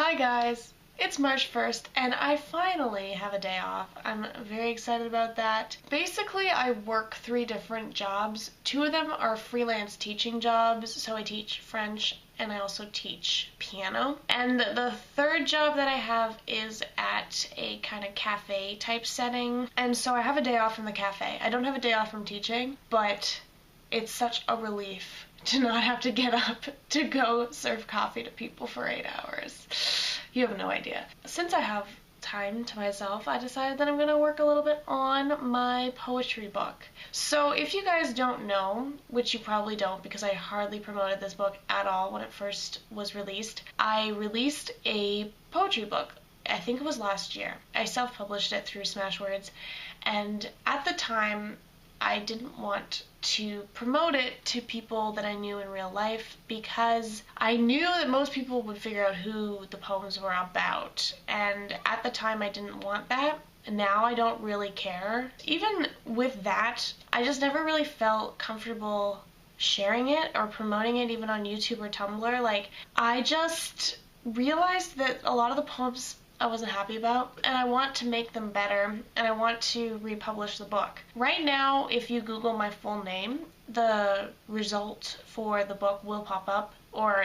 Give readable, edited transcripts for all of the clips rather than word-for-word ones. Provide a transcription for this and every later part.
Hi guys, it's March 1st and I finally have a day off. I'm very excited about that. Basically, I work 3 different jobs. 2 of them are freelance teaching jobs, so I teach French and I also teach piano. And the 3rd job that I have is at a kind of cafe type setting, and so I have a day off from the cafe. I don't have a day off from teaching, but it's such a relief to not have to get up to go serve coffee to people for 8 hours. You have no idea. Since I have time to myself, I decided that I'm going to work a little bit on my poetry book. So if you guys don't know, which you probably don't because I hardly promoted this book at all when it first was released, I released a poetry book. I think it was last year. I self-published it through Smashwords, and at the time I didn't want to promote it to people that I knew in real life because I knew that most people would figure out who the poems were about, and at the time I didn't want that. Now I don't really care. Even with that, I just never really felt comfortable sharing it or promoting it even on YouTube or Tumblr. Like, I just realized that a lot of the poems I wasn't happy about, and I want to make them better, and I want to republish the book. Right now, if you Google my full name, the result for the book will pop up, or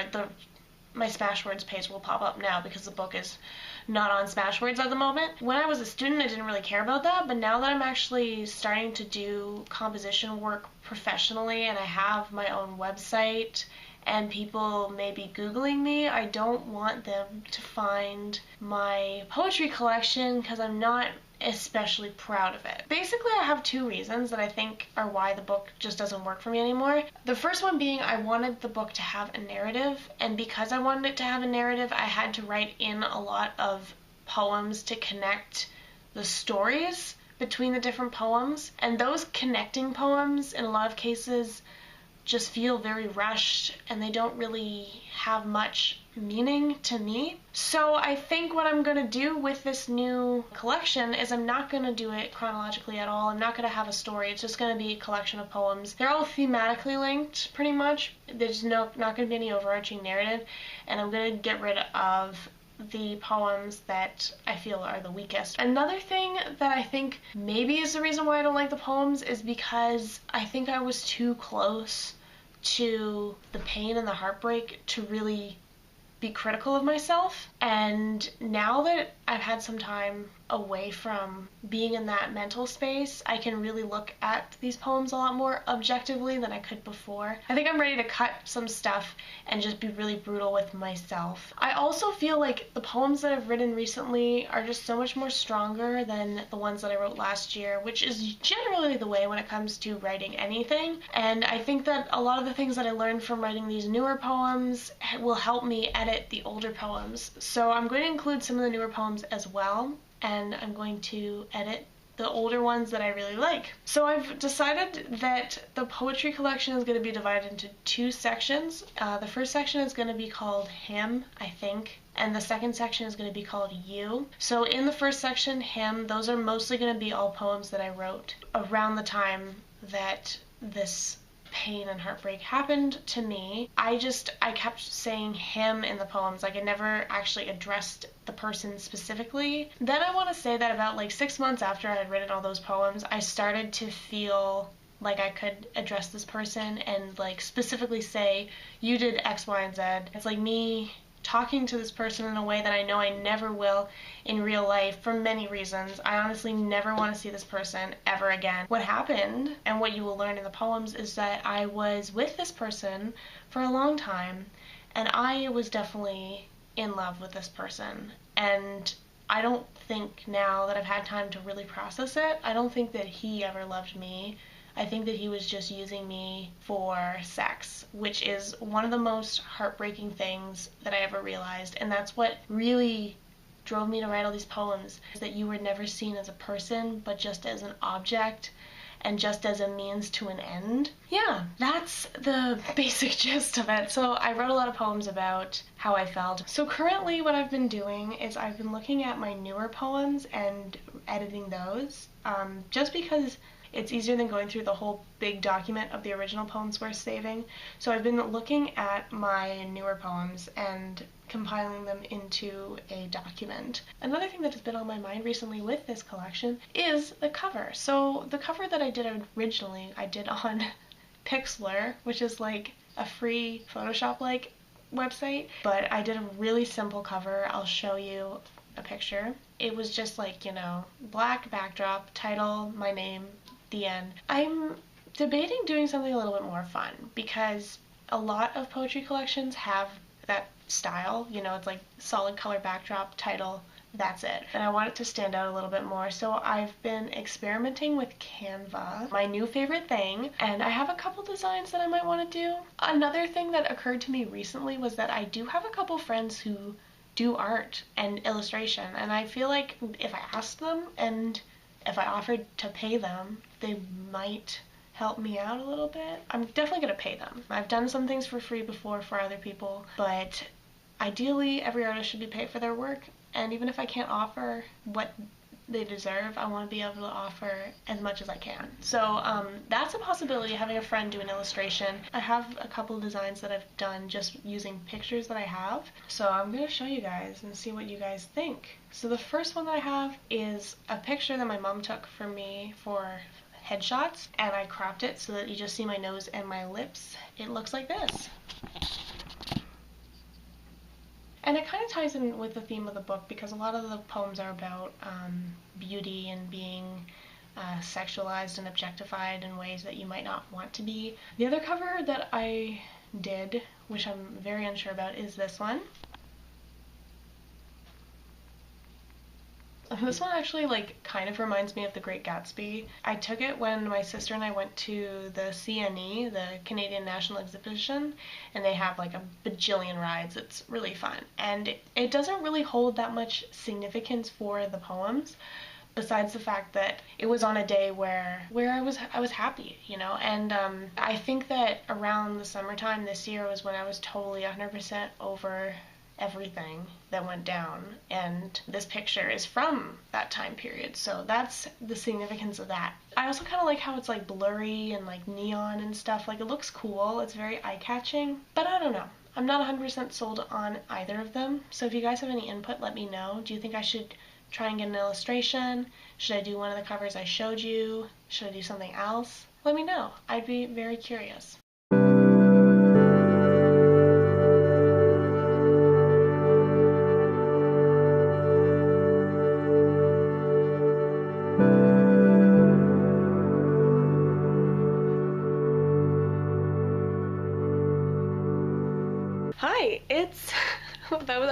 my Smashwords page will pop up now because the book is not on Smashwords at the moment. When I was a student, I didn't really care about that, but now that I'm actually starting to do composition work professionally and I have my own website and people may be Googling me, I don't want them to find my poetry collection because I'm not especially proud of it. Basically, I have 2 reasons that I think are why the book just doesn't work for me anymore. The first one being I wanted the book to have a narrative, and because I wanted it to have a narrative, I had to write in a lot of poems to connect the stories between the different poems, and those connecting poems in a lot of cases just feel very rushed and they don't really have much meaning to me. So I think what I'm going to do with this new collection is I'm not going to do it chronologically at all. I'm not going to have a story. It's just going to be a collection of poems. They're all thematically linked pretty much. There's not going to be any overarching narrative, and I'm going to get rid of the poems that I feel are the weakest. Another thing that I think maybe is the reason why I don't like the poems is because I think I was too close to the pain and the heartbreak to really be critical of myself. And now that I've had some time away from being in that mental space, I can really look at these poems a lot more objectively than I could before. I think I'm ready to cut some stuff and just be really brutal with myself. I also feel like the poems that I've written recently are just so much more stronger than the ones that I wrote last year, which is generally the way when it comes to writing anything. And I think that a lot of the things that I learned from writing these newer poems will help me edit the older poems. So I'm going to include some of the newer poems as well, and I'm going to edit the older ones that I really like. So I've decided that the poetry collection is going to be divided into 2 sections. The first section is going to be called Him, I think, and the second section is going to be called You. So in the first section, Him, those are mostly going to be all poems that I wrote around the time that this pain and heartbreak happened to me. I kept saying him in the poems, like I never actually addressed the person specifically. Then I want to say that about like 6 months after I had written all those poems, I started to feel like I could address this person and like specifically say, you did X, Y, and Z. It's like me talking to this person in a way that I know I never will in real life for many reasons. I honestly never want to see this person ever again. What happened, and what you will learn in the poems, is that I was with this person for a long time, and I was definitely in love with this person. And I don't think now that I've had time to really process it, I don't think that he ever loved me. I think that he was just using me for sex, which is one of the most heartbreaking things that I ever realized. And that's what really drove me to write all these poems, is that you were never seen as a person, but just as an object and just as a means to an end. Yeah, that's the basic gist of it. So I wrote a lot of poems about how I felt. So currently what I've been doing is I've been looking at my newer poems and editing those, just because it's easier than going through the whole big document of the original poems worth saving. So I've been looking at my newer poems and compiling them into a document. Another thing that has been on my mind recently with this collection is the cover. So the cover that I did originally, I did on Pixlr, which is like a free Photoshop-like website, but I did a really simple cover. I'll show you a picture. It was just like, you know, black backdrop, title, my name, the end. I'm debating doing something a little bit more fun because a lot of poetry collections have that style, you know, it's like solid color backdrop, title, that's it. And I want it to stand out a little bit more, so I've been experimenting with Canva, my new favorite thing, and I have a couple designs that I might want to do. Another thing that occurred to me recently was that I do have a couple friends who do art and illustration, and I feel like if I asked them and if I offered to pay them, they might help me out a little bit. I'm definitely gonna pay them. I've done some things for free before for other people, but ideally every artist should be paid for their work, and even if I can't offer what they deserve, I want to be able to offer as much as I can. So that's a possibility, having a friend do an illustration. I have a couple of designs that I've done just using pictures that I have, so I'm going to show you guys and see what you guys think. So the first one that I have is a picture that my mom took for me for headshots, and I cropped it so that you just see my nose and my lips. It looks like this. And it kind of ties in with the theme of the book because a lot of the poems are about beauty and being sexualized and objectified in ways that you might not want to be. The other cover that I did, which I'm very unsure about, is this one. This one actually like kind of reminds me of The Great Gatsby. I took it when my sister and I went to the CNE, the Canadian National Exhibition, and they have like a bajillion rides. It's really fun. And it doesn't really hold that much significance for the poems, besides the fact that it was on a day where I was happy, you know. And I think that around the summertime this year was when I was totally 100% over everything that went down, and this picture is from that time period, so that's the significance of that. I also kind of like how it's like blurry and like neon and stuff. Like, it looks cool, it's very eye-catching, but I don't know. I'm not 100% sold on either of them, so if you guys have any input, let me know. Do you think I should try and get an illustration? Should I do one of the covers I showed you? Should I do something else? Let me know. I'd be very curious. Hi,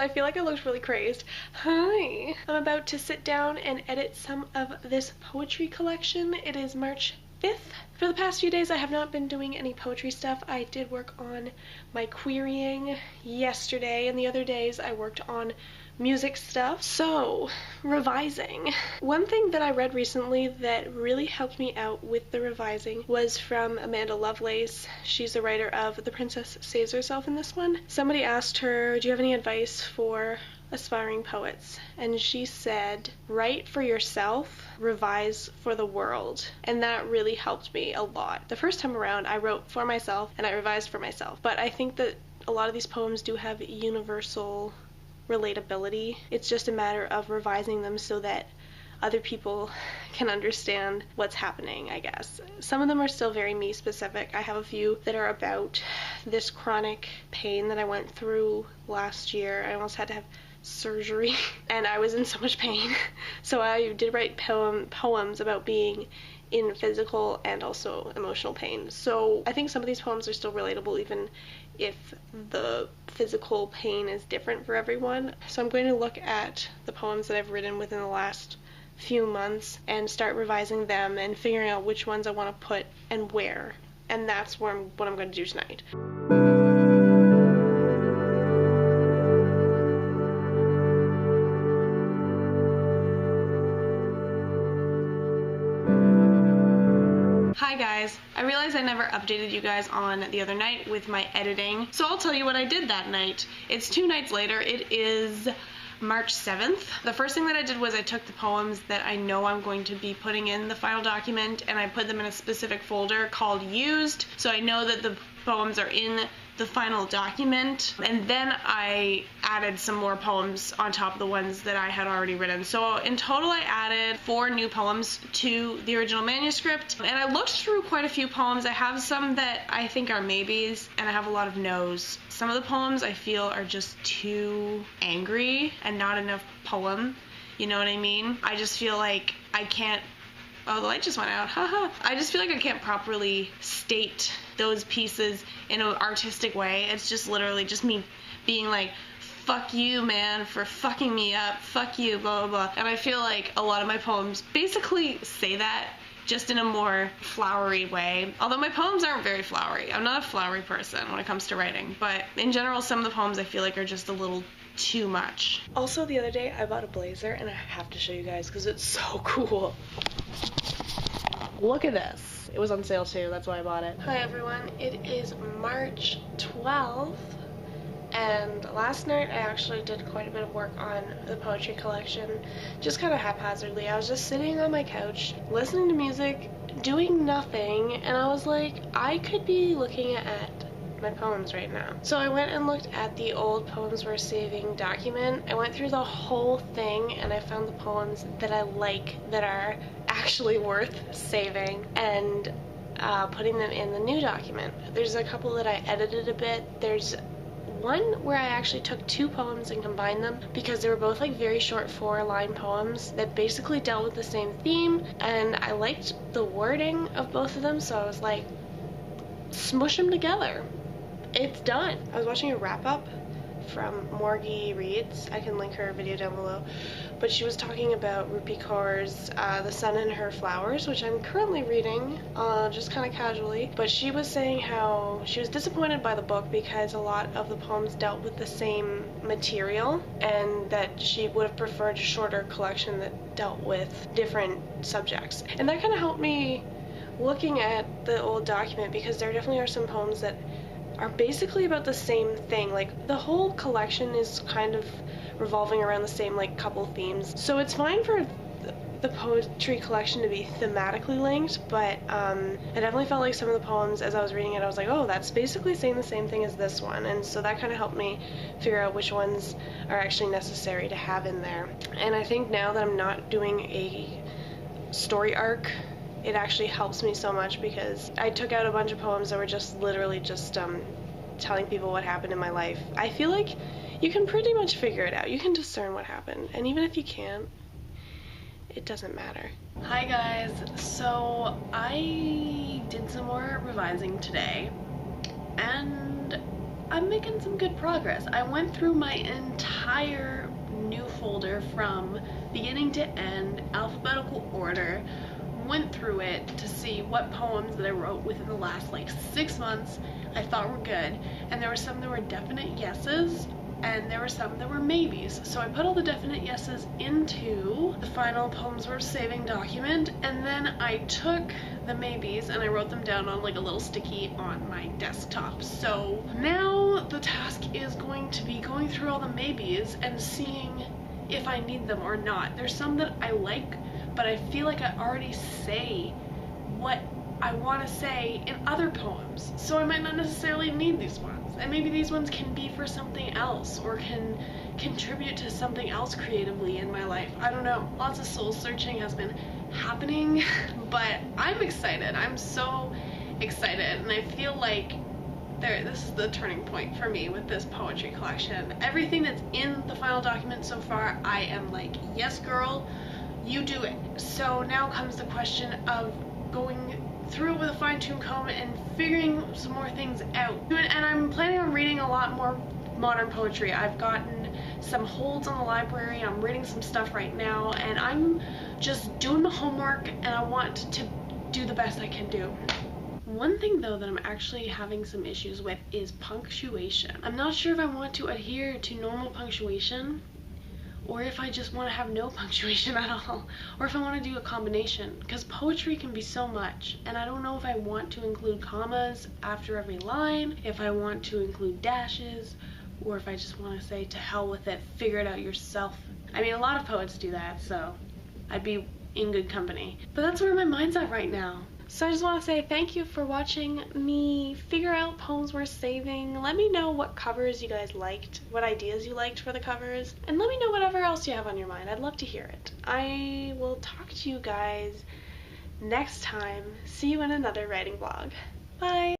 I feel like I looked really crazed. Hi! I'm about to sit down and edit some of this poetry collection. It is March 5th. For the past few days I have not been doing any poetry stuff. I did work on my querying yesterday, and the other days I worked on music stuff. So, revising. One thing that I read recently that really helped me out with the revising was from Amanda Lovelace. She's the writer of The Princess Saves Herself in this one. Somebody asked her, do you have any advice for aspiring poets? And she said, write for yourself, revise for the world. And that really helped me a lot. The first time around I wrote for myself and I revised for myself, but I think that a lot of these poems do have universal relatability. It's just a matter of revising them so that other people can understand what's happening, I guess. Some of them are still very me specific. I have a few that are about this chronic pain that I went through last year. I almost had to have surgery and I was in so much pain. So I did write poems about being in physical and also emotional pain. So I think some of these poems are still relatable even if the physical pain is different for everyone. So I'm going to look at the poems that I've written within the last few months and start revising them and figuring out which ones I want to put and where. And that's what I'm going to do tonight. Hi guys, I realized I never updated you guys on the other night with my editing, so I'll tell you what I did that night. It's 2 nights later. It is March 7th. The first thing that I did was I took the poems that I know I'm going to be putting in the final document and I put them in a specific folder called Used, so I know that the poems are in the final document, and then I added some more poems on top of the ones that I had already written. So in total I added 4 new poems to the original manuscript, and I looked through quite a few poems. I have some that I think are maybes, and I have a lot of no's. Some of the poems I feel are just too angry and not enough poem, you know what I mean? I just feel like I can't, oh, the light just went out, haha. I just feel like I can't properly state those pieces in an artistic way. It's just literally just me being like, fuck you, man, for fucking me up, fuck you, blah, blah, blah. And I feel like a lot of my poems basically say that, just in a more flowery way. Although my poems aren't very flowery. I'm not a flowery person when it comes to writing, but in general, some of the poems I feel like are just a little too much. Also, the other day I bought a blazer, and I have to show you guys because it's so cool. Look at this. It was on sale too, that's why I bought it. Hi everyone, it is March 12th, and last night I actually did quite a bit of work on the poetry collection, just kind of haphazardly. I was just sitting on my couch, listening to music, doing nothing, and I was like, I could be looking at my poems right now. So I went and looked at the old Poems Worth Saving document. I went through the whole thing, and I found the poems that I like, that are actually worth saving, and putting them in the new document. There's a couple that I edited a bit. There's one where I actually took 2 poems and combined them because they were both like very short 4-line poems that basically dealt with the same theme, and I liked the wording of both of them, so I was like, smush them together. It's done. I was watching a wrap-up from Morgyy Reads. I can link her video down below. But she was talking about Rupi Kaur's The Sun and Her Flowers, which I'm currently reading, just kind of casually. But she was saying how she was disappointed by the book because a lot of the poems dealt with the same material, and that she would have preferred a shorter collection that dealt with different subjects. And that kind of helped me looking at the old document, because there definitely are some poems that are basically about the same thing. Like, the whole collection is kind of revolving around the same like couple themes, so it's fine for the poetry collection to be thematically linked, but I definitely felt like some of the poems, as I was reading it, I was like, oh, that's basically saying the same thing as this one, and so that kind of helped me figure out which ones are actually necessary to have in there. And I think now that I'm not doing a story arc, it actually helps me so much, because I took out a bunch of poems that were just literally just telling people what happened in my life. I feel like you can pretty much figure it out. You can discern what happened, and even if you can't, it doesn't matter. Hi guys, so I did some more revising today, and I'm making some good progress. I went through my entire new folder from beginning to end, alphabetical order, went through it to see what poems that I wrote within the last like 6 months I thought were good, and there were some that were definite yeses, and there were some that were maybes. So I put all the definite yeses into the final Poems Worth Saving document, and then I took the maybes and I wrote them down on like a little sticky on my desktop. So now the task is going to be going through all the maybes and seeing if I need them or not. There's some that I like, but I feel like I already say what I want to say in other poems, so I might not necessarily need these ones, and maybe these ones can be for something else or can contribute to something else creatively in my life. I don't know. Lots of soul searching has been happening, but I'm excited. I'm so excited, and I feel like this is the turning point for me with this poetry collection. Everything that's in the final document so far, I am like, yes girl, you do it. So now comes the question of going through it with a fine-tooth comb and figuring some more things out. And I'm planning on reading a lot more modern poetry. I've gotten some holds on the library, I'm reading some stuff right now, and I'm just doing the homework, and I want to do the best I can do. One thing though that I'm actually having some issues with is punctuation. I'm not sure if I want to adhere to normal punctuation, or if I just want to have no punctuation at all, or if I want to do a combination, because poetry can be so much, and I don't know if I want to include commas after every line, if I want to include dashes, or if I just want to say to hell with it, figure it out yourself. I mean, a lot of poets do that, so I'd be in good company. But that's where my mind's at right now. So I just want to say thank you for watching me figure out poems worth saving. Let me know what covers you guys liked, what ideas you liked for the covers, and let me know whatever else you have on your mind. I'd love to hear it. I will talk to you guys next time. See you in another writing vlog. Bye!